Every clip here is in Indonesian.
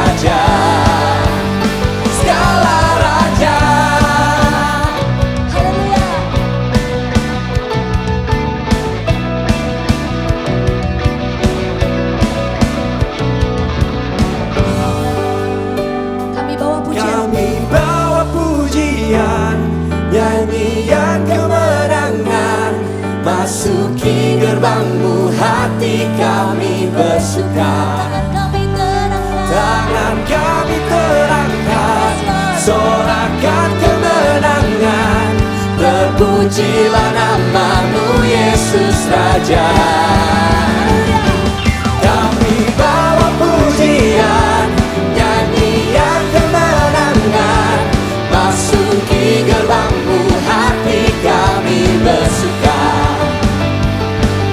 Raja, segala raja. Haleluya. Kami bawa pujian. Kami bawa pujian, nyanyian kemenangan, masuki gerbangmu hati kami bersuka. Tangan kami terangkat, sorakan kemenangan, terpujilah namamu Yesus Raja. Kami bawa pujian, nyanyian kemenangan, masuki gerbangmu hati kami bersuka.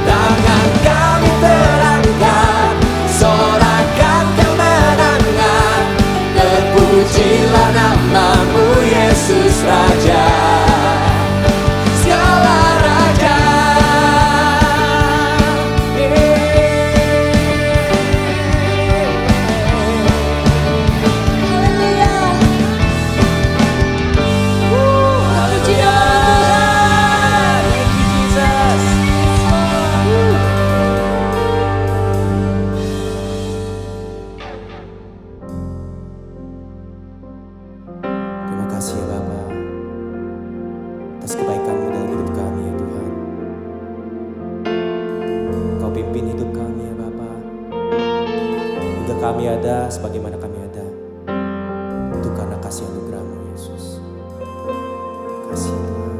Tangan kami terangkat, sorakan kemenangan, terpujilah namamu Yesus Raja, segala raja. Haleluya. Haleluya. Thank you Jesus. Terima kasih ya Bapa atas kebaikan-Mu dalam hidup kami ya Tuhan. Kau pimpin hidup kami ya Bapa, hingga kami ada sebagaimana kami ada. Itu karena kasih anugerah-Mu Yesus. Kasih ya Tuhan.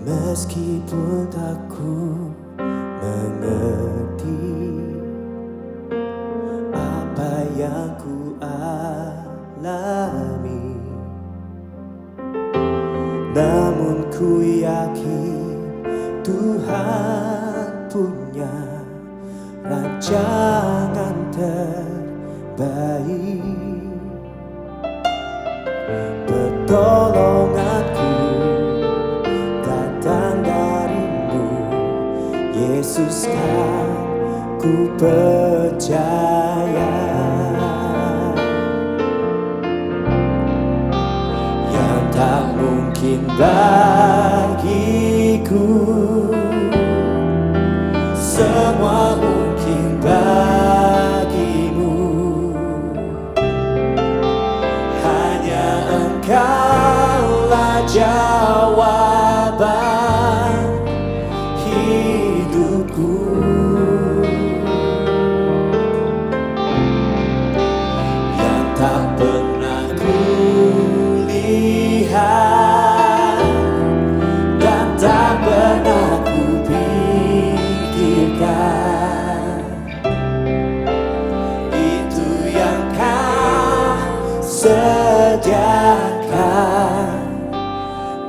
Meskipun tak ku mengerti apa yang ku alami, namun ku yakin Tuhan punya rancangan terbaik. Pertolonganku datang dari-Mu, Yesus, kan ku percaya. Yang tak mungkin bagiku, semua mungkin bagi-Mu. Hanya Engkaulah jawaban hidupku. Yang tak pernah kulihat dan tak pernah kupikirkan, itu yang Kau sediakan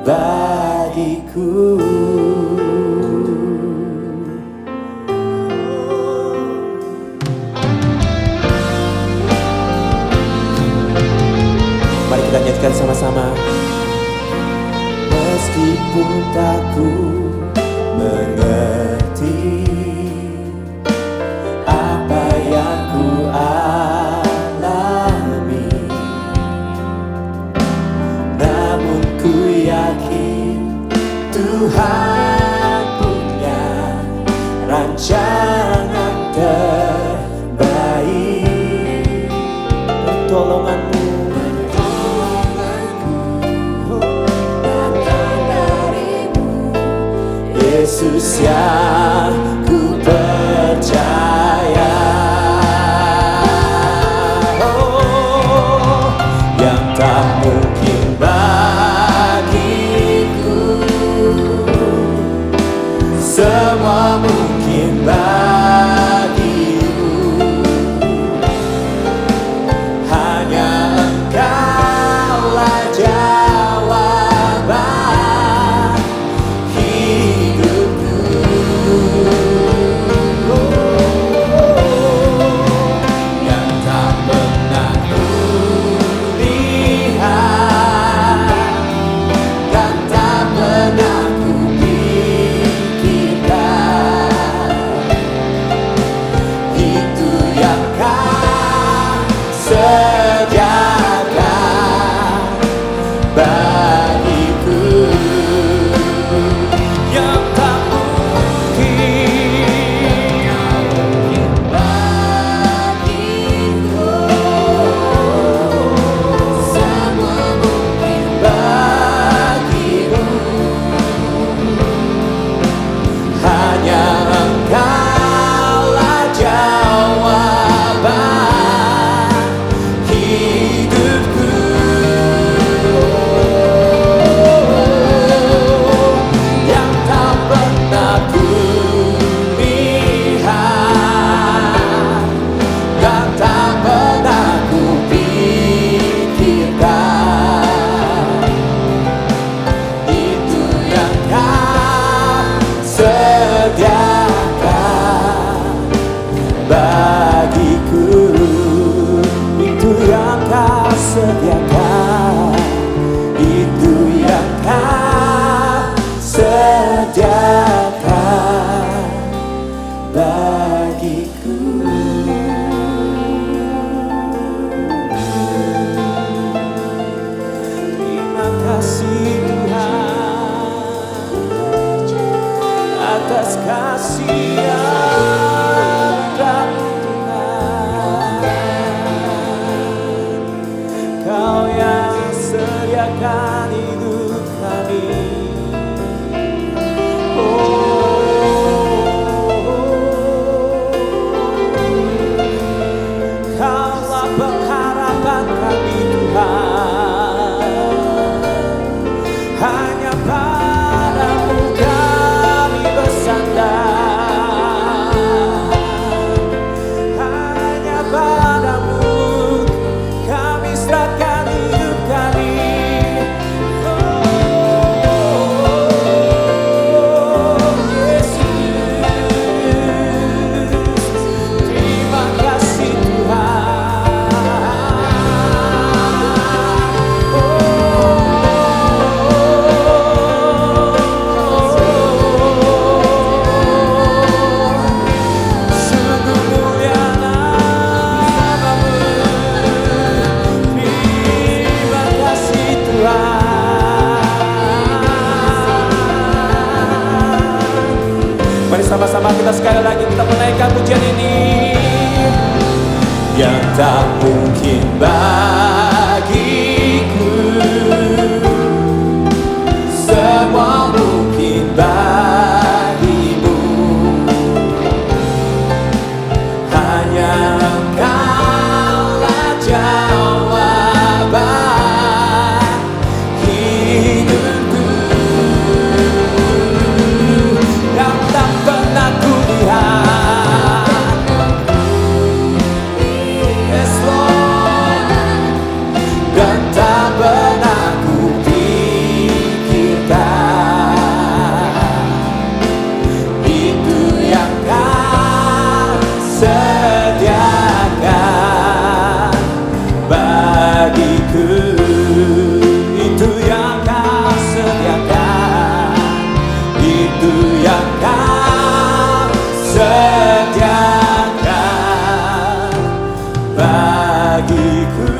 bagiku. Mari kita nyanyikan sama-sama. Meskipun tak ku mengerti apa yang ku alami, namun ku yakin Tuhan punya rancangan terbaik. Pertolongan-Mu datang dari-Mu, Kau sediakan, itu yang Kau sediakan bagiku. Terima kasih Tuhan atas kasih yang dan Kau yang sediakan hidup kami. Kaulah pengharapan kami Tuhan, hanya padamu kami bersandar, hanya padamu kami serahkan hidup kami. Mari sama-sama kita sekali lagi kita menaikkan pujian ini. Yang tak mungkin bagiku, semua mungkin bagimu. Hanya Engkaulah jawaban hidupku. Yang tak pernah kulihat, yes Lord, dan tak pernah kupikirkan, itu yang Kau sediakan bagiku. Itu yang Kau sediakan, itu yang Kau sediakan bagiku.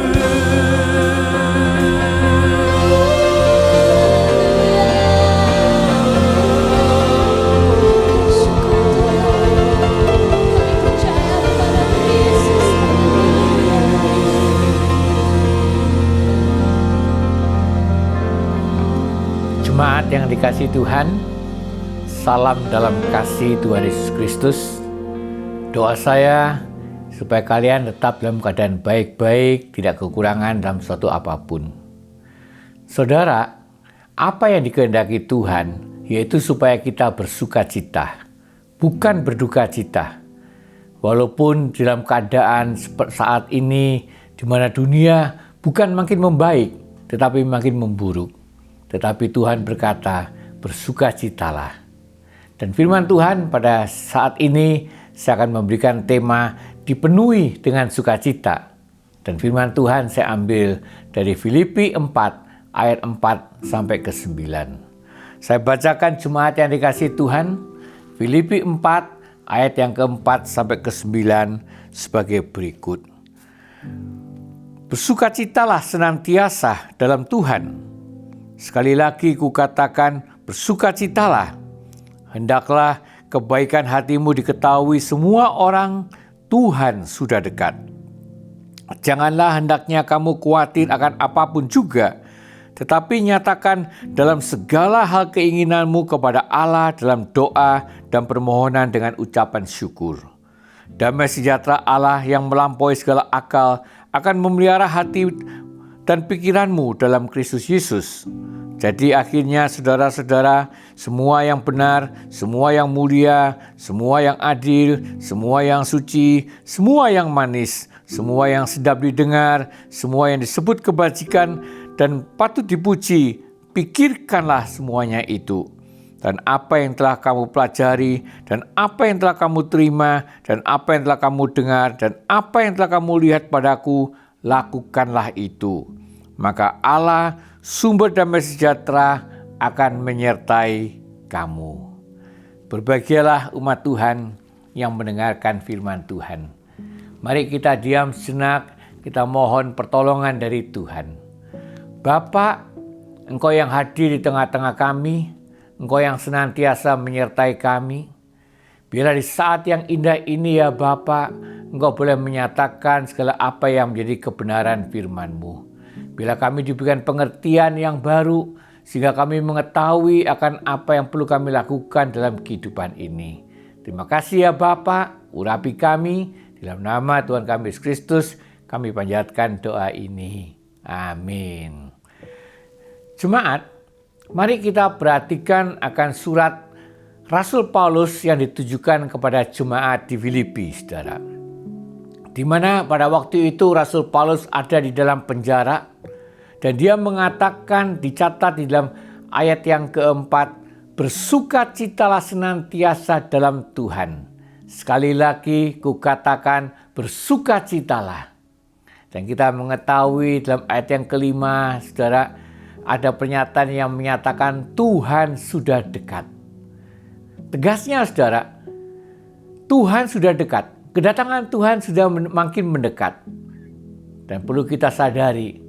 Jemaat yang dikasihi Tuhan, salam dalam kasih Tuhan Yesus Kristus. Doa saya supaya kalian tetap dalam keadaan baik-baik, tidak kekurangan dalam suatu apapun. Saudara, apa yang dikehendaki Tuhan yaitu supaya kita bersuka cita, bukan berduka cita. Walaupun dalam keadaan seperti saat ini di mana dunia bukan makin membaik, tetapi makin memburuk. Tetapi Tuhan berkata, bersukacitalah. Dan firman Tuhan pada saat ini saya akan memberikan tema dipenuhi dengan sukacita. Dan firman Tuhan saya ambil dari Filipi 4 ayat 4 sampai ke 9. Saya bacakan jemaat yang dikasihi Tuhan, Filipi 4 ayat yang keempat sampai ke 9 sebagai berikut. Bersukacitalah senantiasa dalam Tuhan. Sekali lagi kukatakan, bersukacitalah. Hendaklah kebaikan hatimu diketahui semua orang, Tuhan sudah dekat. Janganlah hendaknya kamu khawatir akan apapun juga, tetapi nyatakan dalam segala hal keinginanmu kepada Allah dalam doa dan permohonan dengan ucapan syukur. Damai sejahtera Allah yang melampaui segala akal akan memelihara hati dan pikiranmu dalam Kristus Yesus. Jadi akhirnya saudara-saudara, semua yang benar, semua yang mulia, semua yang adil, semua yang suci, semua yang manis, semua yang sedap didengar, semua yang disebut kebajikan dan patut dipuji, pikirkanlah semuanya itu. Dan apa yang telah kamu pelajari, dan apa yang telah kamu terima, dan apa yang telah kamu dengar, dan apa yang telah kamu lihat padaku, lakukanlah itu. Maka Allah, sumber damai sejahtera, akan menyertai kamu. Berbahagialah umat Tuhan yang mendengarkan firman Tuhan. Mari kita diam sejenak, kita mohon pertolongan dari Tuhan. Bapa, Engkau yang hadir di tengah-tengah kami, Engkau yang senantiasa menyertai kami. Biarlah di saat yang indah ini ya Bapa, Engkau boleh menyatakan segala apa yang menjadi kebenaran firman-Mu. Bila kami diberikan pengertian yang baru, sehingga kami mengetahui akan apa yang perlu kami lakukan dalam kehidupan ini. Terima kasih ya Bapa, urapi kami, dalam nama Tuhan kami Yesus Kristus, kami panjatkan doa ini. Amin. Jemaat, mari kita perhatikan akan surat Rasul Paulus yang ditujukan kepada jemaat di Filipi, saudara. Di mana pada waktu itu Rasul Paulus ada di dalam penjara, dan dia mengatakan, dicatat di dalam ayat yang keempat, bersukacitalah senantiasa dalam Tuhan. Sekali lagi kukatakan bersukacitalah. Dan kita mengetahui dalam ayat yang kelima, saudara, ada pernyataan yang menyatakan Tuhan sudah dekat. Tegasnya saudara, Tuhan sudah dekat. Kedatangan Tuhan sudah makin mendekat. Dan perlu kita sadari,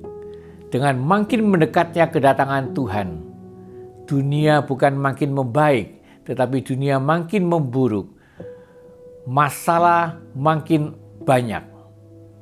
dengan makin mendekatnya kedatangan Tuhan, dunia bukan makin membaik, tetapi dunia makin memburuk. Masalah makin banyak.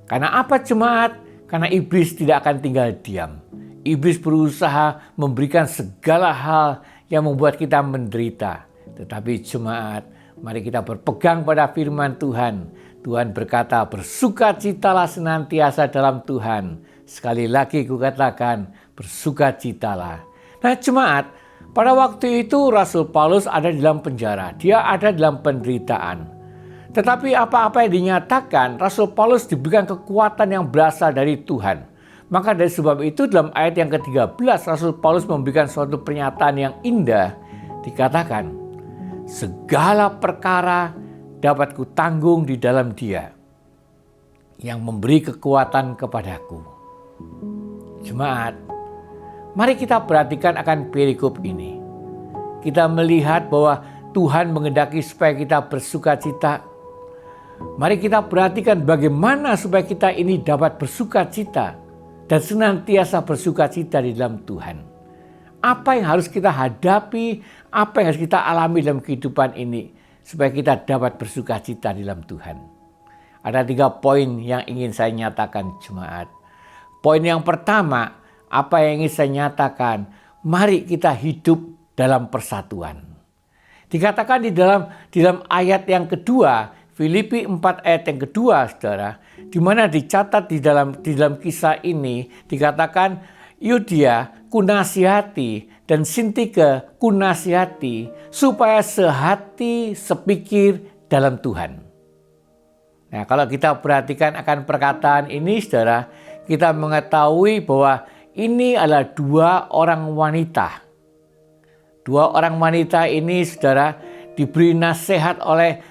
Karena apa jemaat? Karena iblis tidak akan tinggal diam. Iblis berusaha memberikan segala hal yang membuat kita menderita. Tetapi jemaat, mari kita berpegang pada firman Tuhan. Tuhan berkata, bersukacitalah senantiasa dalam Tuhan. Sekali lagi kukatakan, bersukacitalah. Nah jemaat, pada waktu itu Rasul Paulus ada di dalam penjara. Dia ada dalam penderitaan. Tetapi apa-apa yang dinyatakan, Rasul Paulus diberikan kekuatan yang berasal dari Tuhan. Maka dari sebab itu dalam ayat yang ke-13, Rasul Paulus memberikan suatu pernyataan yang indah. Dikatakan, segala perkara dapat kutanggung di dalam Dia yang memberi kekuatan kepadaku. Jemaat, mari kita perhatikan akan perikop ini. Kita melihat bahwa Tuhan menghendaki supaya kita bersukacita. Mari kita perhatikan bagaimana supaya kita ini dapat bersukacita dan senantiasa bersukacita di dalam Tuhan. Apa yang harus kita hadapi, apa yang harus kita alami dalam kehidupan ini supaya kita dapat bersukacita di dalam Tuhan. Ada 3 poin yang ingin saya nyatakan jemaat. Poin yang pertama, apa yang ingin saya nyatakan, mari kita hidup dalam persatuan. Dikatakan di dalam ayat yang kedua, Filipi 4 ayat yang kedua, saudara, di mana dicatat di dalam kisah ini, dikatakan, Yudia kunasihati dan Sintike kunasihati supaya sehati sepikir dalam Tuhan. Nah, kalau kita perhatikan akan perkataan ini, saudara, kita mengetahui bahwa ini adalah 2 orang wanita. 2 orang wanita ini, saudara, diberi nasihat oleh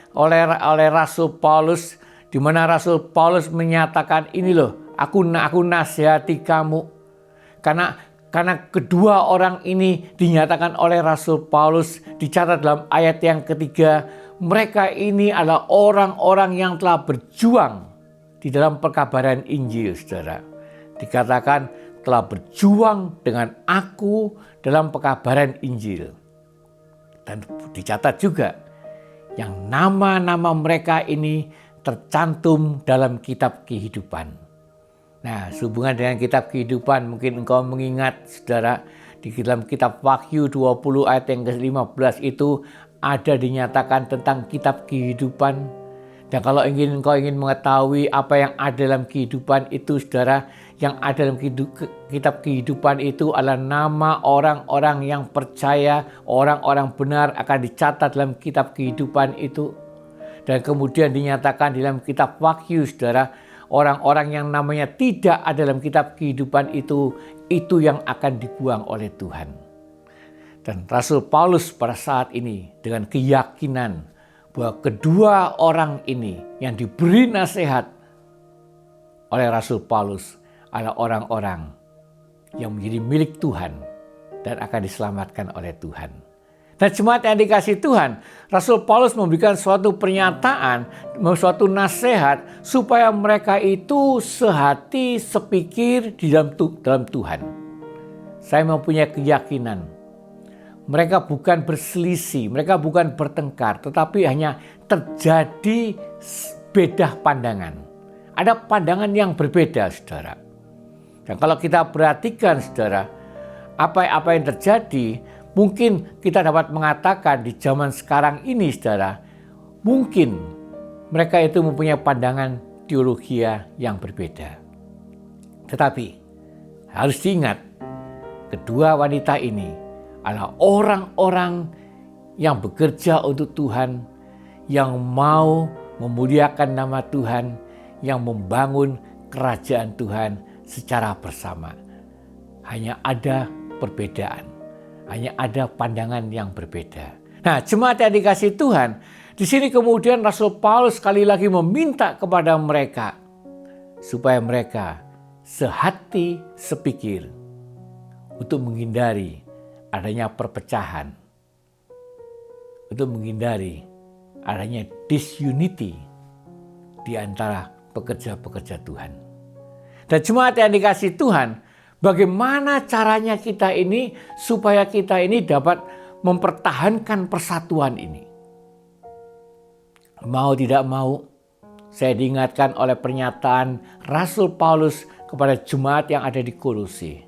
Rasul Paulus, di mana Rasul Paulus menyatakan, ini loh, aku nasihati kamu. Karena kedua orang ini dinyatakan oleh Rasul Paulus, dicatat dalam ayat yang ketiga, mereka ini adalah orang-orang yang telah berjuang di dalam perkabaran Injil, saudara. Dikatakan telah berjuang dengan aku dalam perkabaran Injil. Dan dicatat juga yang nama-nama mereka ini tercantum dalam kitab kehidupan. Nah, sehubungan dengan kitab kehidupan, mungkin engkau mengingat, saudara, di dalam kitab Wahyu 20 ayat yang ke-15 itu ada dinyatakan tentang kitab kehidupan. Dan kalau engkau ingin mengetahui apa yang ada dalam kehidupan itu, saudara, yang ada dalam kitab kehidupan itu adalah nama orang-orang yang percaya, orang-orang benar akan dicatat dalam kitab kehidupan itu. Dan kemudian dinyatakan di dalam kitab Wahyu, saudara, orang-orang yang namanya tidak ada dalam kitab kehidupan itu yang akan dibuang oleh Tuhan. Dan Rasul Paulus pada saat ini dengan keyakinan bahwa kedua orang ini yang diberi nasihat oleh Rasul Paulus adalah orang-orang yang menjadi milik Tuhan dan akan diselamatkan oleh Tuhan. Dan jemaat yang dikasihi Tuhan, Rasul Paulus memberikan suatu pernyataan, suatu nasihat supaya mereka itu sehati, sepikir di dalam Tuhan. Saya mempunyai keyakinan mereka bukan berselisih, mereka bukan bertengkar, tetapi hanya terjadi beda pandangan. Ada pandangan yang berbeda, saudara. Dan kalau kita perhatikan, saudara, apa yang terjadi, mungkin kita dapat mengatakan di zaman sekarang ini, saudara, mungkin mereka itu mempunyai pandangan teologi yang berbeda. Tetapi harus diingat, kedua wanita ini adalah orang-orang yang bekerja untuk Tuhan, yang mau memuliakan nama Tuhan, yang membangun kerajaan Tuhan secara bersama. Hanya ada perbedaan, hanya ada pandangan yang berbeda. Nah, jemaat yang dikasihi Tuhan, di sini kemudian Rasul Paulus sekali lagi meminta kepada mereka supaya mereka sehati, sepikir untuk menghindari adanya perpecahan, untuk menghindari adanya disunity di antara pekerja-pekerja Tuhan. Dan jemaat yang dikasihi Tuhan, bagaimana caranya kita ini supaya kita ini dapat mempertahankan persatuan ini? Mau tidak mau, saya diingatkan oleh pernyataan Rasul Paulus kepada jemaat yang ada di Kolose,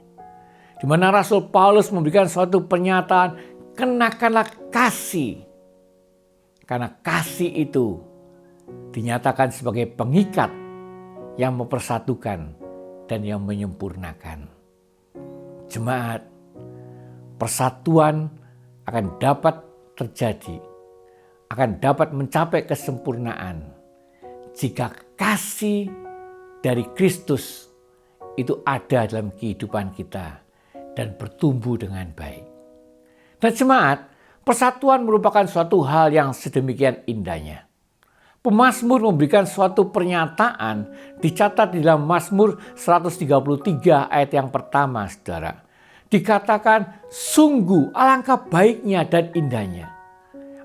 di mana Rasul Paulus memberikan suatu pernyataan, kenakanlah kasih. Karena kasih itu dinyatakan sebagai pengikat yang mempersatukan dan yang menyempurnakan. Jemaat, persatuan akan dapat terjadi, akan dapat mencapai kesempurnaan jika kasih dari Kristus itu ada dalam kehidupan kita dan bertumbuh dengan baik. Dan jemaat, persatuan merupakan suatu hal yang sedemikian indahnya. Pemazmur memberikan suatu pernyataan, dicatat di dalam Mazmur 133 ayat yang pertama, saudara. Dikatakan, sungguh alangkah baiknya dan indahnya.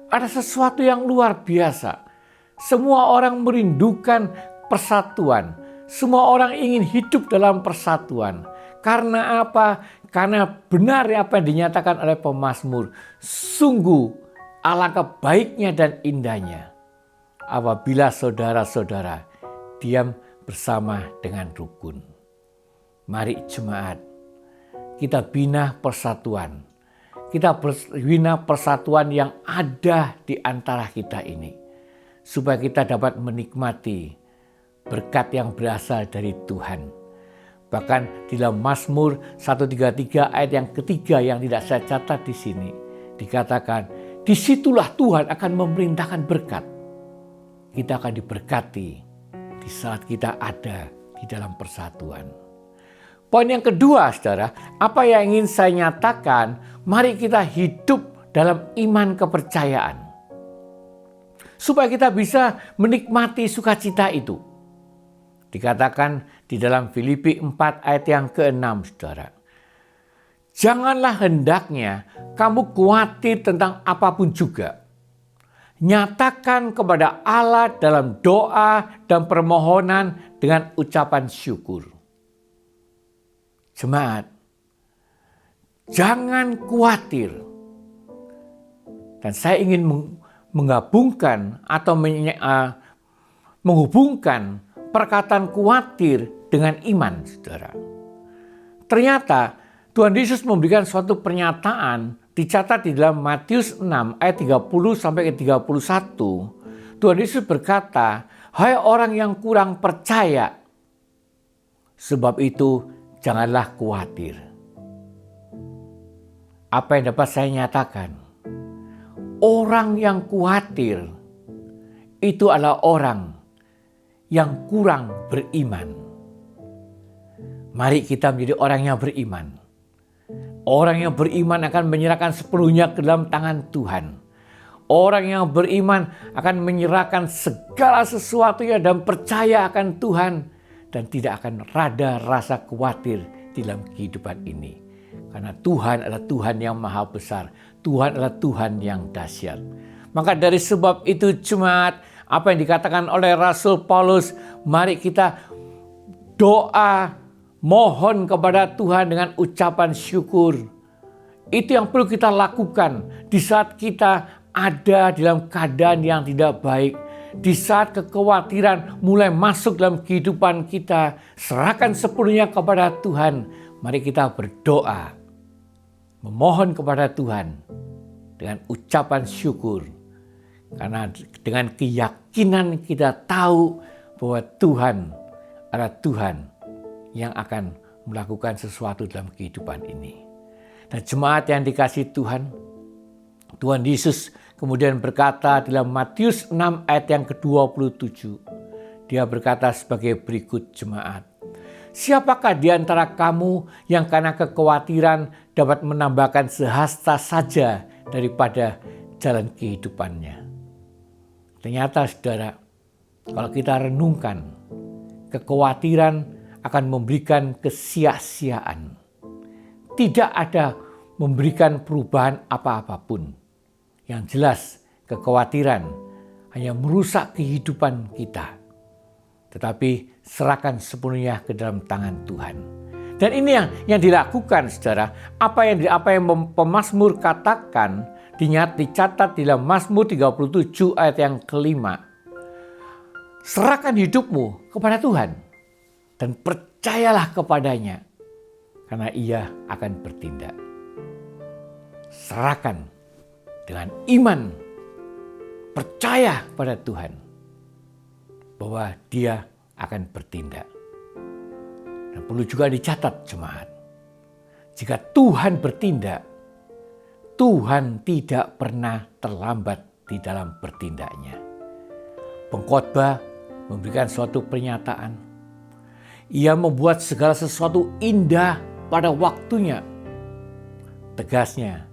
Ada sesuatu yang luar biasa. Semua orang merindukan persatuan. Semua orang ingin hidup dalam persatuan. Karena apa? Karena benar apa yang dinyatakan oleh pemazmur. Sungguh alangkah baiknya dan indahnya apabila saudara-saudara diam bersama dengan rukun. Mari jemaat, kita bina persatuan. Kita bina persatuan yang ada di antara kita ini. Supaya kita dapat menikmati berkat yang berasal dari Tuhan. Bahkan di dalam Mazmur 133 ayat yang ketiga yang tidak saya catat di sini. Dikatakan, disitulah Tuhan akan memerintahkan berkat. Kita akan diberkati di saat kita ada di dalam persatuan. Poin yang kedua, saudara, apa yang ingin saya nyatakan, mari kita hidup dalam iman kepercayaan. Supaya kita bisa menikmati sukacita itu. Dikatakan di dalam Filipi 4 ayat yang ke-6, saudara. Janganlah hendaknya kamu khawatir tentang apapun juga. Nyatakan kepada Allah dalam doa dan permohonan dengan ucapan syukur. Jemaat, jangan khawatir. Dan saya ingin menggabungkan atau menghubungkan perkataan khawatir dengan iman, saudara. Ternyata Tuhan Yesus memberikan suatu pernyataan dicatat di dalam Matius 6 ayat 30 sampai 31. Tuhan Yesus berkata, "Hai orang yang kurang percaya, sebab itu janganlah khawatir." Apa yang dapat saya nyatakan? Orang yang khawatir itu adalah orang yang kurang beriman. Mari kita menjadi orang yang beriman. Orang yang beriman akan menyerahkan sepenuhnya ke dalam tangan Tuhan. Orang yang beriman akan menyerahkan segala sesuatunya dan percaya akan Tuhan. dan tidak akan rada rasa khawatir dalam kehidupan ini. Karena Tuhan adalah Tuhan yang maha besar. Tuhan adalah Tuhan yang dahsyat. Maka dari sebab itu jemaat, apa yang dikatakan oleh Rasul Paulus, mari kita doa, mohon kepada Tuhan dengan ucapan syukur. Itu yang perlu kita lakukan di saat kita ada dalam keadaan yang tidak baik. Di saat kekhawatiran mulai masuk dalam kehidupan kita, serahkan sepenuhnya kepada Tuhan. Mari kita berdoa, memohon kepada Tuhan dengan ucapan syukur. Karena dengan keyakinan kita tahu bahwa Tuhan adalah Tuhan yang akan melakukan sesuatu dalam kehidupan ini. Dan jemaat yang dikasihi Tuhan, Tuhan Yesus kemudian berkata dalam Matius 6 ayat yang ke-27. Dia berkata sebagai berikut jemaat. Siapakah di antara kamu yang karena kekhawatiran dapat menambahkan sehasta saja daripada jalan kehidupannya? Ternyata saudara, kalau kita renungkan, kekhawatiran akan memberikan kesia-siaan. Tidak ada memberikan perubahan apa-apapun. Yang jelas, kekhawatiran hanya merusak kehidupan kita. Tetapi serahkan sepenuhnya ke dalam tangan Tuhan. Dan ini yang dilakukan, saudara. Apa yang pemazmur katakan dicatat di dalam Mazmur 37 ayat yang kelima. Serahkan hidupmu kepada Tuhan dan percayalah kepadanya, karena Ia akan bertindak. Serahkan dengan iman, percaya pada Tuhan bahwa Dia akan bertindak. Dan perlu juga dicatat jemaat, jika Tuhan bertindak, Tuhan tidak pernah terlambat di dalam bertindaknya. Pengkhotbah memberikan suatu pernyataan. Ia membuat segala sesuatu indah pada waktunya. Tegasnya,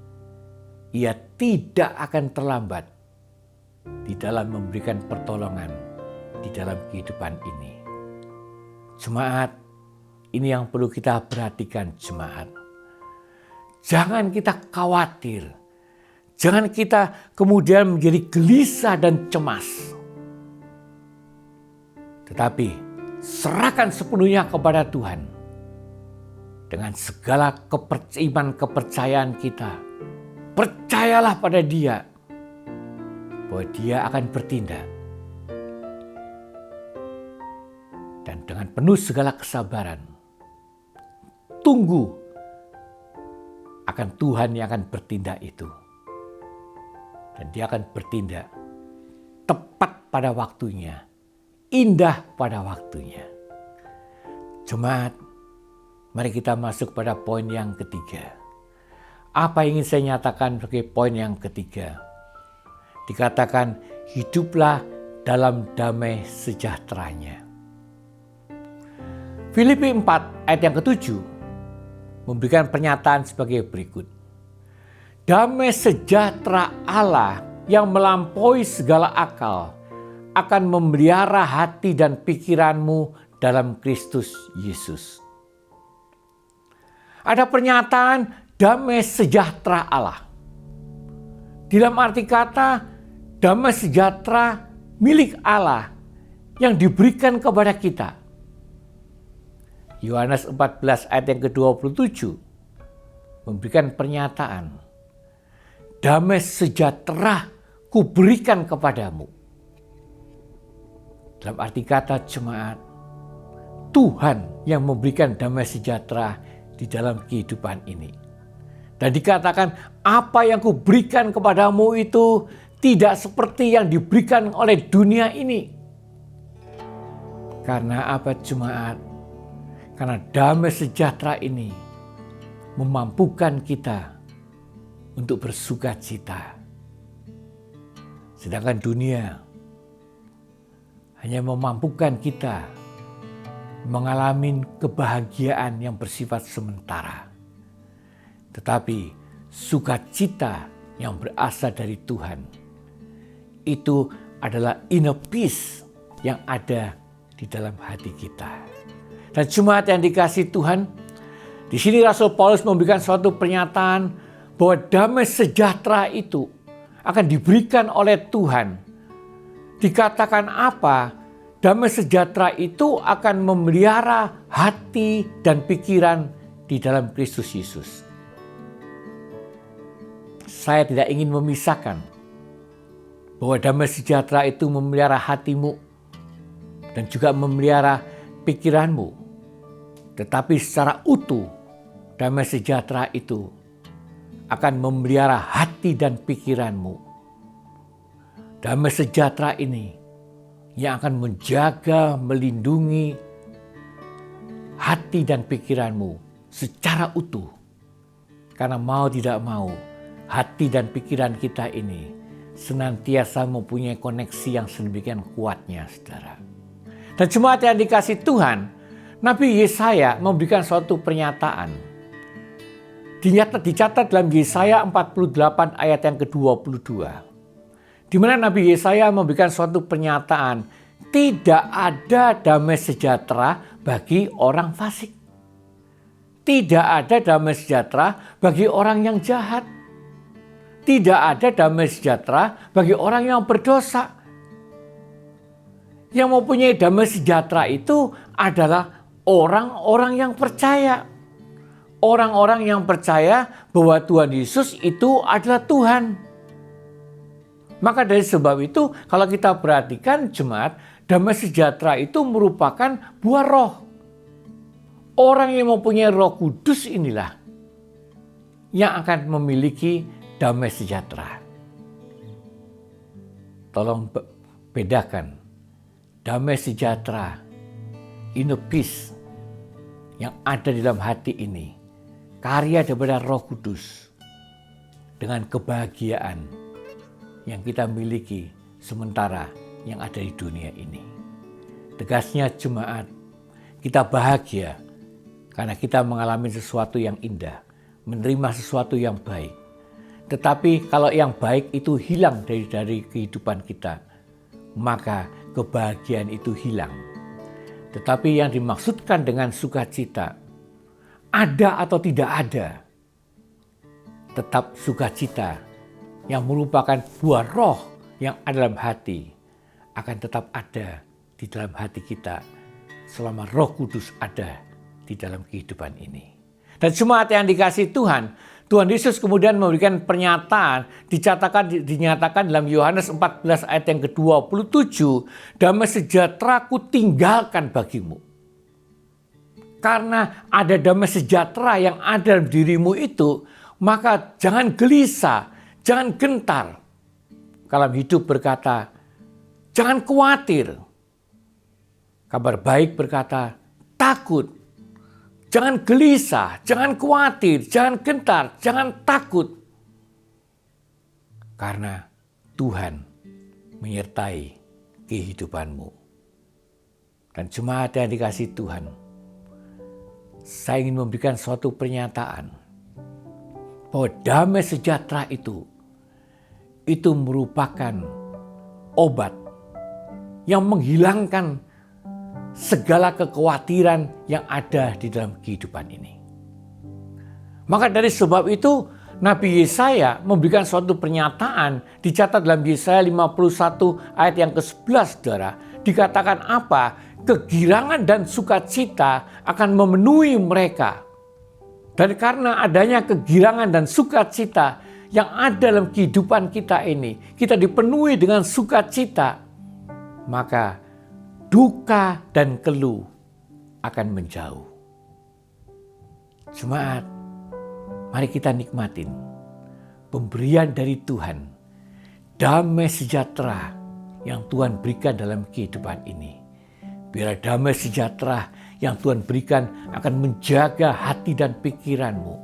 Ia tidak akan terlambat di dalam memberikan pertolongan di dalam kehidupan ini. Jemaat, ini yang perlu kita perhatikan jemaat. Jangan kita khawatir. Jangan kita kemudian menjadi gelisah dan cemas. Tetapi serahkan sepenuhnya kepada Tuhan. Dengan segala kepercayaan kita. Percayalah pada Dia bahwa Dia akan bertindak. Dan dengan penuh segala kesabaran, tunggu akan Tuhan yang akan bertindak itu. Dan Dia akan bertindak tepat pada waktunya, indah pada waktunya. Jemaat, mari kita masuk pada poin yang ketiga. Apa yang ingin saya nyatakan sebagai poin yang ketiga? Dikatakan, hiduplah dalam damai sejahteranya. Filipi 4 ayat yang ke-7 memberikan pernyataan sebagai berikut. Damai sejahtera Allah yang melampaui segala akal akan memelihara hati dan pikiranmu dalam Kristus Yesus. Ada pernyataan damai sejahtera Allah. Dalam arti kata, damai sejahtera milik Allah yang diberikan kepada kita. Yohanes 14 ayat yang ke-27 memberikan pernyataan, damai sejahtera kuberikan kepadamu. Dalam arti kata jemaat, Tuhan yang memberikan damai sejahtera di dalam kehidupan ini. Dan dikatakan, apa yang kuberikan kepadamu itu tidak seperti yang diberikan oleh dunia ini. Karena apa jemaat? Karena damai sejahtera ini memampukan kita untuk bersuka cita. Sedangkan dunia hanya memampukan kita mengalami kebahagiaan yang bersifat sementara. Tetapi sukacita yang berasal dari Tuhan itu adalah inner peace yang ada di dalam hati kita. Dan jemaat yang dikasihi Tuhan, di sini Rasul Paulus memberikan suatu pernyataan bahwa damai sejahtera itu akan diberikan oleh Tuhan. Dikatakan apa? Damai sejahtera itu akan memelihara hati dan pikiran di dalam Kristus Yesus. Saya tidak ingin memisahkan bahwa damai sejahtera itu memelihara hatimu dan juga memelihara pikiranmu. Tetapi secara utuh, damai sejahtera itu akan memelihara hati dan pikiranmu. Damai sejahtera ini yang akan menjaga, melindungi hati dan pikiranmu secara utuh. Karena mau tidak mau, hati dan pikiran kita ini senantiasa mempunyai koneksi yang sedemikian kuatnya, saudara. Dan jemaat yang dikasihi Tuhan, Nabi Yesaya memberikan suatu pernyataan. Dicatat dalam Yesaya 48 ayat yang ke-22. Di mana Nabi Yesaya memberikan suatu pernyataan, tidak ada damai sejahtera bagi orang fasik. Tidak ada damai sejahtera bagi orang yang jahat. Tidak ada damai sejahtera bagi orang yang berdosa. Yang mempunyai damai sejahtera itu adalah orang-orang yang percaya. Orang-orang yang percaya bahwa Tuhan Yesus itu adalah Tuhan. Maka dari sebab itu, kalau kita perhatikan jemaat, damai sejahtera itu merupakan buah roh. Orang yang mempunyai Roh Kudus inilah yang akan memiliki damai sejahtera. Tolong bedakan damai sejahtera, inner peace yang ada di dalam hati ini, karya daripada Roh Kudus, dengan kebahagiaan yang kita miliki sementara yang ada di dunia ini. Tegasnya jemaat, kita bahagia karena kita mengalami sesuatu yang indah, menerima sesuatu yang baik. Tetapi kalau yang baik itu hilang dari kehidupan kita, maka kebahagiaan itu hilang. Tetapi yang dimaksudkan dengan sukacita, ada atau tidak ada, tetap sukacita yang merupakan buah roh yang ada dalam hati akan tetap ada di dalam hati kita selama Roh Kudus ada di dalam kehidupan ini. Dan jemaat yang dikasihi Tuhan, Tuhan Yesus kemudian memberikan pernyataan, dinyatakan dalam Yohanes 14 ayat yang ke-27, damai sejahtera ku tinggalkan bagimu. Karena ada damai sejahtera yang ada dalam dirimu itu, maka jangan gelisah, jangan gentar. Kalau hidup berkata, jangan khawatir. Kabar baik berkata, takut. Jangan gelisah, jangan khawatir, jangan gentar, jangan takut. Karena Tuhan menyertai kehidupanmu. Dan jemaat yang dikasihi Tuhan, saya ingin memberikan suatu pernyataan bahwa damai sejahtera itu merupakan obat yang menghilangkan segala kekhawatiran yang ada di dalam kehidupan ini. Maka dari sebab itu Nabi Yesaya memberikan suatu pernyataan, dicatat dalam Yesaya 51 ayat yang ke-11 saudara. Dikatakan apa? Kegirangan dan sukacita akan memenuhi mereka. Dan karena adanya kegirangan dan sukacita yang ada dalam kehidupan kita ini, kita dipenuhi dengan sukacita, maka duka dan keluh akan menjauh. Jemaat, mari kita nikmatin pemberian dari Tuhan, damai sejahtera yang Tuhan berikan dalam kehidupan ini. Biar damai sejahtera yang Tuhan berikan akan menjaga hati dan pikiranmu.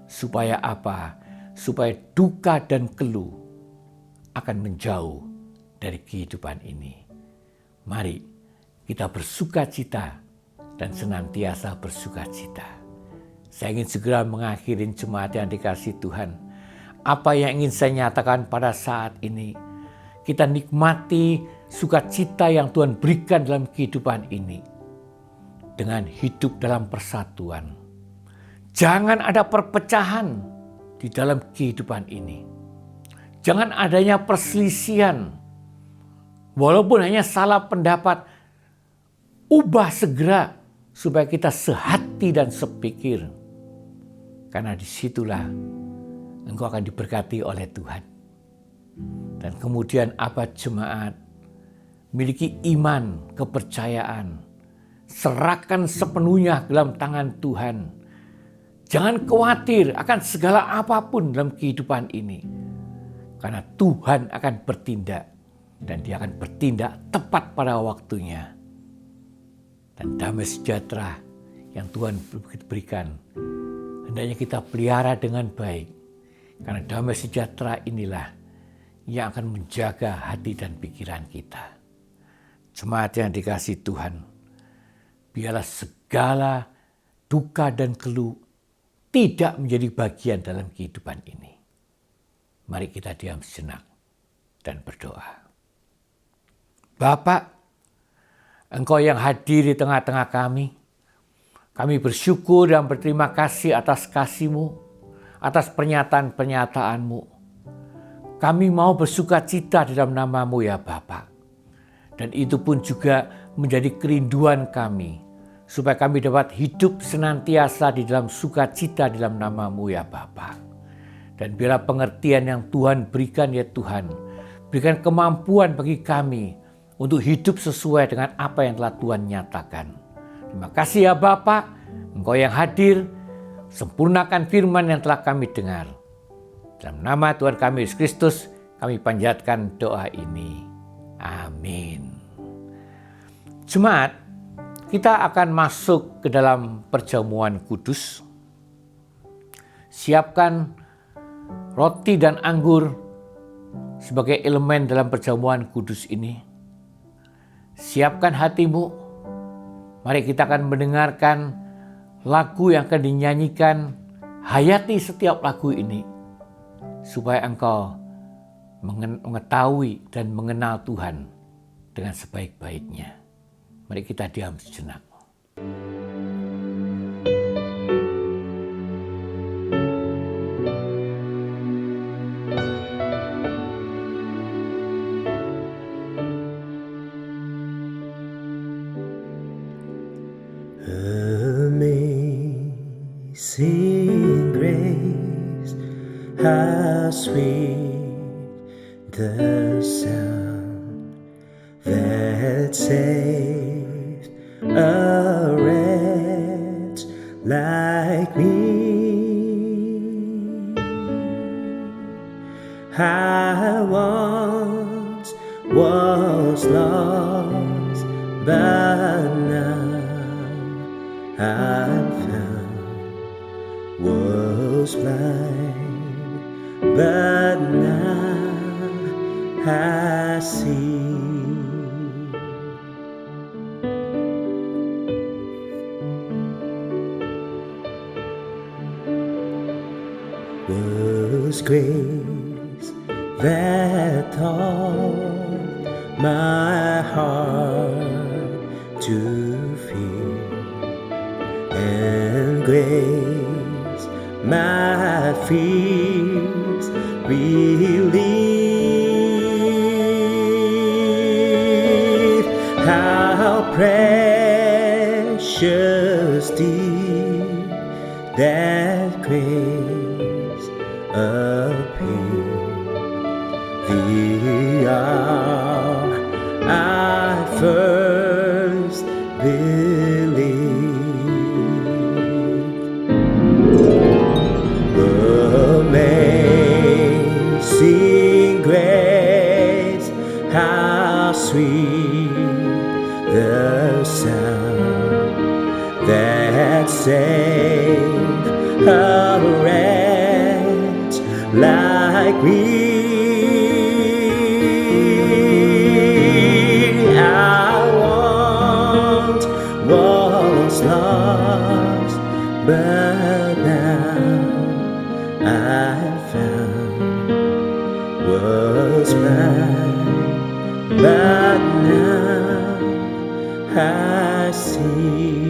Supaya apa? Supaya duka dan keluh akan menjauh dari kehidupan ini. Mari kita bersukacita dan senantiasa bersukacita. Saya ingin segera mengakhiri jemaat yang dikasihi Tuhan. Apa yang ingin saya nyatakan pada saat ini, kita nikmati sukacita yang Tuhan berikan dalam kehidupan ini dengan hidup dalam persatuan. Jangan ada perpecahan di dalam kehidupan ini. Jangan adanya perselisihan. Walaupun hanya salah pendapat, ubah segera supaya kita sehati dan sepikir. Karena disitulah engkau akan diberkati oleh Tuhan. Dan kemudian abad jemaat miliki iman, kepercayaan. Serahkan sepenuhnya dalam tangan Tuhan. Jangan khawatir akan segala apapun dalam kehidupan ini. Karena Tuhan akan bertindak. Dan Dia akan bertindak tepat pada waktunya. Dan damai sejahtera yang Tuhan berikan, hendaknya kita pelihara dengan baik. Karena damai sejahtera inilah yang akan menjaga hati dan pikiran kita. Jemaat yang dikasihi Tuhan, biarlah segala duka dan keluh tidak menjadi bagian dalam kehidupan ini. Mari kita diam sejenak dan berdoa. Bapa, Engkau yang hadir di tengah-tengah kami bersyukur dan berterima kasih atas kasih-Mu, atas pernyataan-pernyataanmu. Kami mau bersukacita di dalam nama-Mu ya Bapa. Dan itu pun juga menjadi kerinduan kami, supaya kami dapat hidup senantiasa di dalam sukacita di dalam nama-Mu ya Bapa. Dan biarlah pengertian yang Tuhan berikan ya Tuhan, berikan kemampuan bagi kami untuk hidup sesuai dengan apa yang telah Tuhan nyatakan. Terima kasih ya Bapa, Engkau yang hadir, sempurnakan firman yang telah kami dengar. Dalam nama Tuhan kami Yesus Kristus, kami panjatkan doa ini. Amin. Jemaat, kita akan masuk ke dalam perjamuan kudus. Siapkan roti dan anggur sebagai elemen dalam perjamuan kudus ini. Siapkan hatimu. Mari kita akan mendengarkan lagu yang akan dinyanyikan. Hayati setiap lagu ini supaya engkau mengetahui dan mengenal Tuhan dengan sebaik-baiknya. Mari kita diam sejenak. Amazing grace, how sweet the sound that saved a wretch like me. I once was lost, but now I'm found. Was blind, but now I see. Was grace that taught my heart to fear, and grace my fears relieve. How precious deep that grace appeared the hour I first believed. Amazing grace, how sweet the sound that saved a wretch like me. I once was lost, but now I found. Was blind, but I see.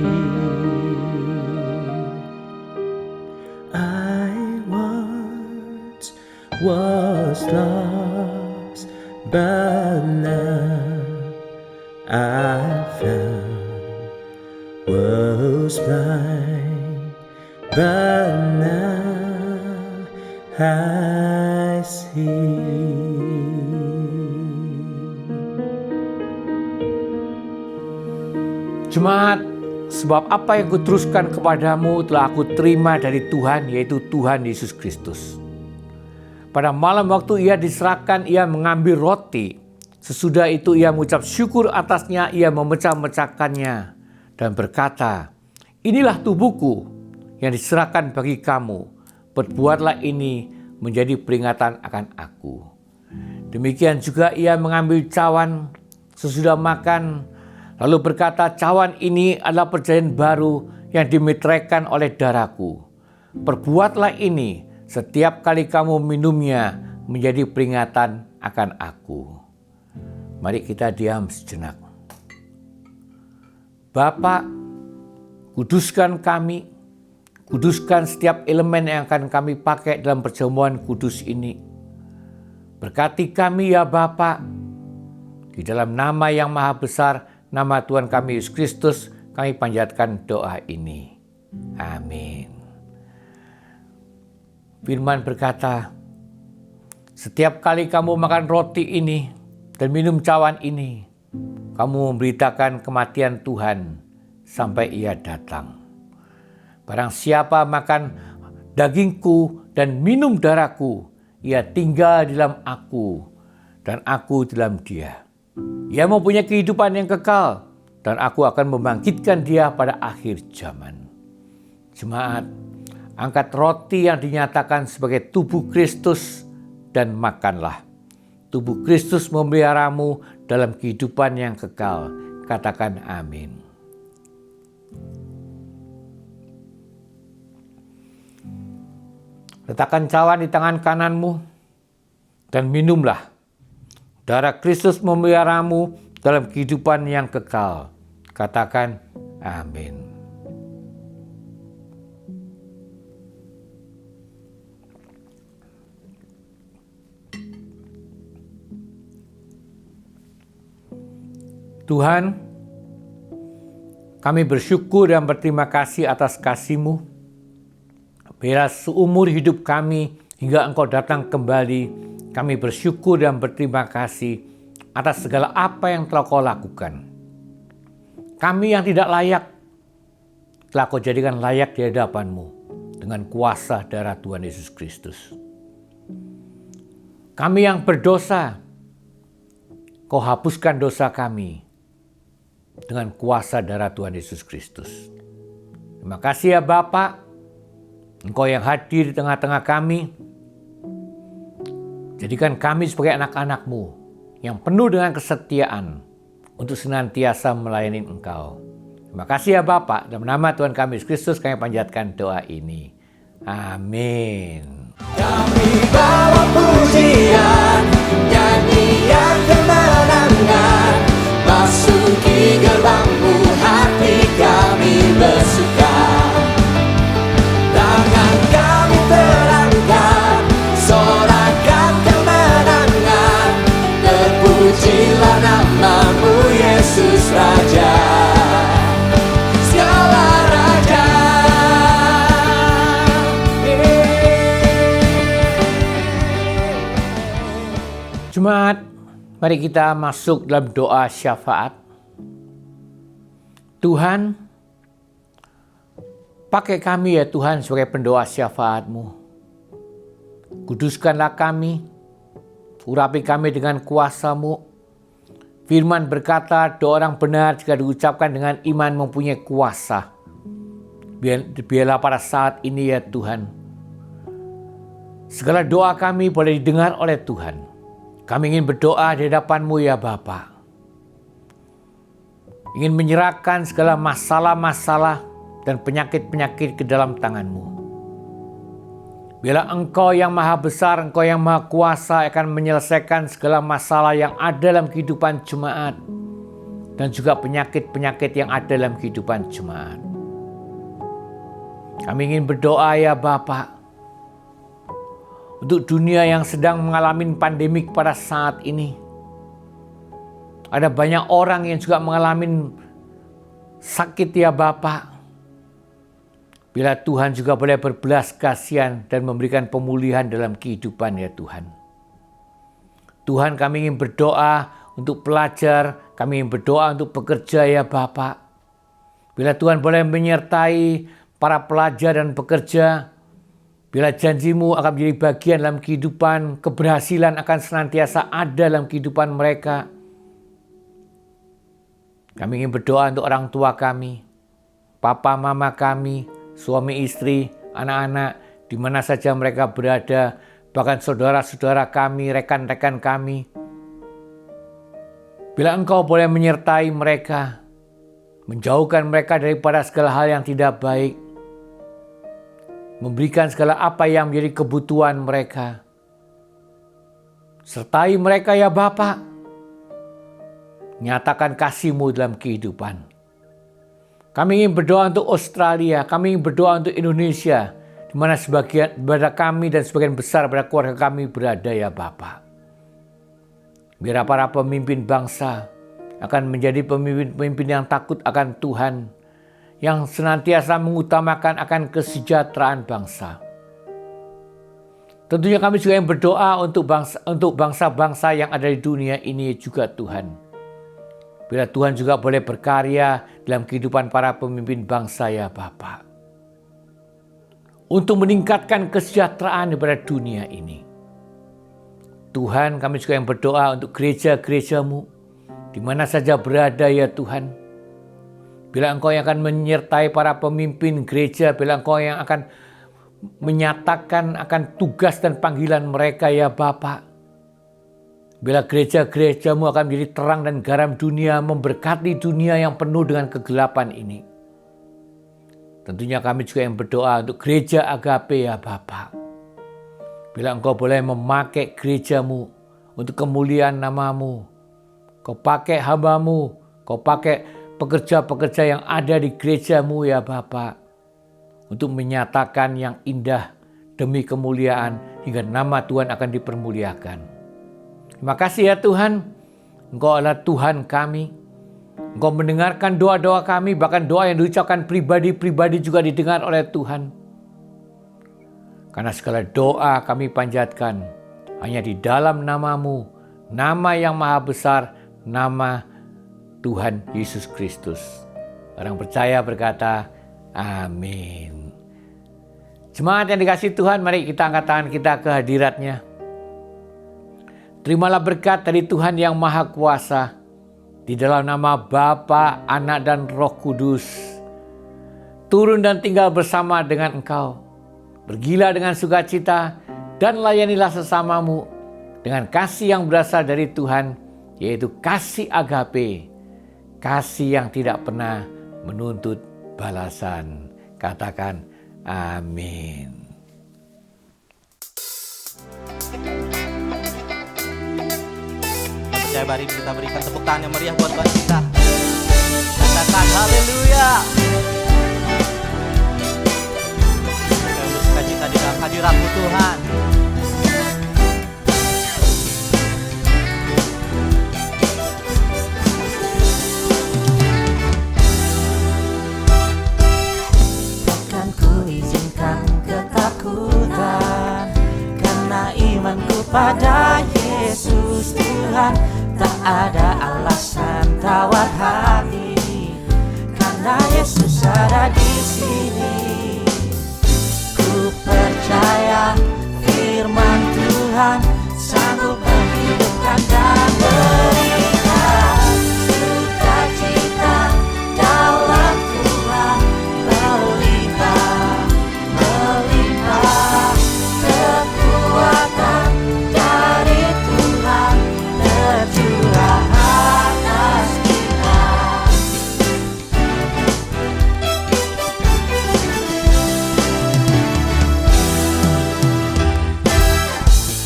I once was lost, but now I found. Was blind, but now I see. Jemaat, sebab apa yang kuteruskan kepadamu telah aku terima dari Tuhan, yaitu Tuhan Yesus Kristus. Pada malam waktu ia diserahkan, ia mengambil roti. Sesudah itu ia mengucap syukur atasnya, ia memecah-mecahkannya dan berkata, "Inilah tubuhku yang diserahkan bagi kamu. Perbuatlah ini menjadi peringatan akan aku." Demikian juga ia mengambil cawan sesudah makan, lalu berkata, "Cawan ini adalah perjanjian baru yang dimeteraikan oleh darahku. Perbuatlah ini setiap kali kamu minumnya menjadi peringatan akan aku." Mari kita diam sejenak. Bapa, kuduskan kami, kuduskan setiap elemen yang akan kami pakai dalam perjamuan kudus ini. Berkati kami ya Bapa, di dalam nama yang maha besar, nama Tuhan kami Yesus Kristus, kami panjatkan doa ini. Amin. Firman berkata, setiap kali kamu makan roti ini dan minum cawan ini, kamu memberitakan kematian Tuhan sampai ia datang. Barang siapa makan dagingku dan minum darahku, ia tinggal di dalam aku dan aku di dalam dia. Ia mempunyai kehidupan yang kekal dan aku akan membangkitkan dia pada akhir zaman. Jemaat, angkat roti yang dinyatakan sebagai tubuh Kristus dan makanlah. Tubuh Kristus memeliharamu dalam kehidupan yang kekal. Katakan amin. Letakkan cawan di tangan kananmu dan minumlah. Darah Kristus memeliharamu dalam kehidupan yang kekal. Katakan amin. Tuhan, kami bersyukur dan berterima kasih atas kasih-Mu. Bila seumur hidup kami hingga Engkau datang kembali, kami bersyukur dan berterima kasih atas segala apa yang telah Kau lakukan. Kami yang tidak layak, telah Kau jadikan layak di hadapan-Mu dengan kuasa darah Tuhan Yesus Kristus. Kami yang berdosa, Kau hapuskan dosa kami dengan kuasa darah Tuhan Yesus Kristus. Terima kasih ya Bapa, Engkau yang hadir di tengah-tengah kami. Jadikan kami sebagai anak-anak-Mu yang penuh dengan kesetiaan untuk senantiasa melayani Engkau. Terima kasih ya Bapa, dalam nama Tuhan kami Yesus Kristus kami panjatkan doa ini. Amin. Kami bawa pujian, nyanyian kemenangan, masuki gerbang-Mu, hati kami bersuka. Tangan kami terangkat, sorakan kemenangan, terpujilah nama-Mu Yesus Raja, segala raja. Jemaat, mari kita masuk dalam doa syafaat. Tuhan, pakai kami ya Tuhan sebagai pendoa syafaat-Mu. Kuduskanlah kami, urapi kami dengan kuasa-Mu. Firman berkata, doa orang benar jika diucapkan dengan iman mempunyai kuasa. Biarlah pada saat ini ya Tuhan, segala doa kami boleh didengar oleh Tuhan. Kami ingin berdoa di hadapan-Mu ya Bapa. Ingin menyerahkan segala masalah-masalah dan penyakit-penyakit ke dalam tangan-Mu. Biarlah Engkau yang maha besar, Engkau yang maha kuasa akan menyelesaikan segala masalah yang ada dalam kehidupan jemaat. dan juga penyakit-penyakit yang ada dalam kehidupan jemaat. Kami ingin berdoa ya Bapa, untuk dunia yang sedang mengalami pandemik pada saat ini. Ada banyak orang yang juga mengalami sakit ya Bapa. Bila Tuhan juga boleh berbelas kasihan dan memberikan pemulihan dalam kehidupan ya Tuhan. Tuhan, kami ingin berdoa untuk pelajar, kami ingin berdoa untuk pekerja ya Bapa. Bila Tuhan boleh menyertai para pelajar dan pekerja, bila janji-Mu akan menjadi bagian dalam kehidupan, keberhasilan akan senantiasa ada dalam kehidupan mereka. Kami ingin berdoa untuk orang tua kami, papa mama kami, suami istri, anak-anak, di mana saja mereka berada, bahkan saudara-saudara kami, rekan-rekan kami. Bila Engkau boleh menyertai mereka, menjauhkan mereka daripada segala hal yang tidak baik, memberikan segala apa yang menjadi kebutuhan mereka. Sertai mereka ya Bapa, nyatakan kasih-Mu dalam kehidupan. Kami ingin berdoa untuk Australia, kami ingin berdoa untuk Indonesia, di mana sebagian pada kami dan sebagian besar pada keluarga kami berada ya Bapa. Biar para pemimpin bangsa akan menjadi pemimpin-pemimpin yang takut akan Tuhan, yang senantiasa mengutamakan akan kesejahteraan bangsa. Tentunya kami juga yang berdoa untuk bangsa-bangsa yang ada di dunia ini juga Tuhan. Bila Tuhan juga boleh berkarya dalam kehidupan para pemimpin bangsa ya Bapa, untuk meningkatkan kesejahteraan pada dunia ini. Tuhan, kami juga yang berdoa untuk gereja-gereja-Mu, di mana saja berada ya Tuhan. Bila Engkau yang akan menyertai para pemimpin gereja, bila Engkau yang akan menyatakan akan tugas dan panggilan mereka ya Bapa. Bila gereja-gereja-Mu akan menjadi terang dan garam dunia, memberkati dunia yang penuh dengan kegelapan ini. Tentunya kami juga yang berdoa untuk gereja Agape ya Bapa. Bila Engkau boleh memakai gereja-Mu untuk kemuliaan nama-Mu, Kau pakai hamba-Mu, Kau pakai pekerja-pekerja yang ada di gereja-Mu ya Bapa, untuk menyatakan yang indah demi kemuliaan hingga nama Tuhan akan dipermuliakan. Terima kasih ya Tuhan, Engkau adalah Tuhan kami. Engkau mendengarkan doa-doa kami, bahkan doa yang diucapkan pribadi-pribadi juga didengar oleh Tuhan. Karena segala doa kami panjatkan hanya di dalam nama-Mu, nama yang maha besar, nama Tuhan Yesus Kristus. Orang percaya berkata, amin. Jemaat yang dikasihi Tuhan, mari kita angkat tangan kita ke hadirat-Nya. Terimalah berkat dari Tuhan yang Maha Kuasa, di dalam nama Bapa, Anak, dan Roh Kudus. Turun dan tinggal bersama dengan engkau. Pergilah dengan sukacita dan layanilah sesamamu dengan kasih yang berasal dari Tuhan, yaitu kasih agape, kasih yang tidak pernah menuntut balasan. Katakan amin. Percaya, mari kita berikan tepuk tangan yang meriah buat Tuhan kita. Katakan haleluya. Kita bersukacita di dalam hadirat-Mu Tuhan. Takkan ku izinkan ketakutan, karena imanku pada Yesus Tuhan. Tak ada alasan tawar hati, karena Yesus ada di sini. Ku percaya firman Tuhan sanggup menghidupkan dan berikan sukacita dalam Tuhan, melimpah, melimpah kekuatan dari Tuhan tercurah atas kita.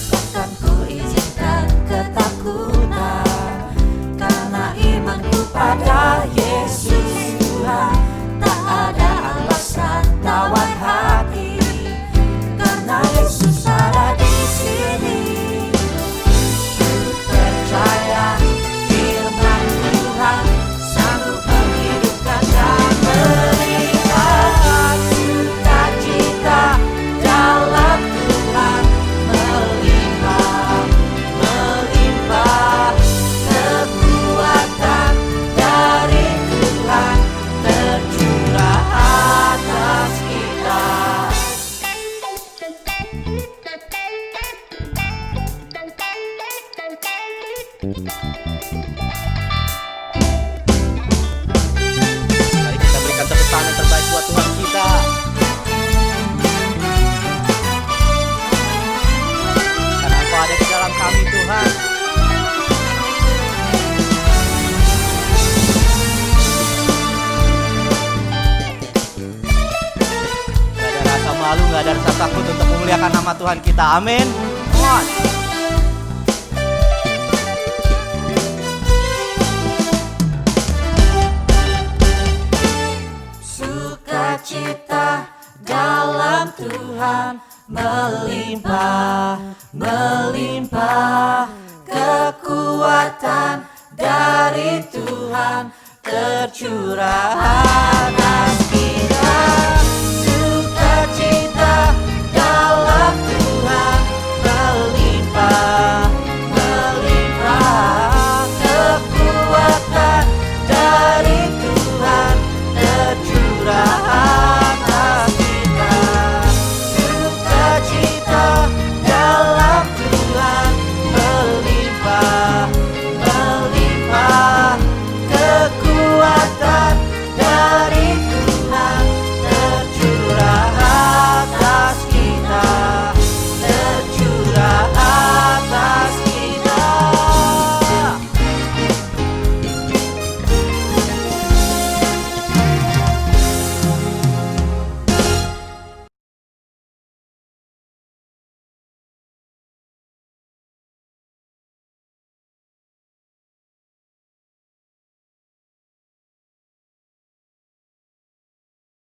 Katakan memuliakan nama Tuhan kita. Amin. Come on. Sukacita dalam Tuhan melimpah, melimpah. Kekuatan dari Tuhan tercurah.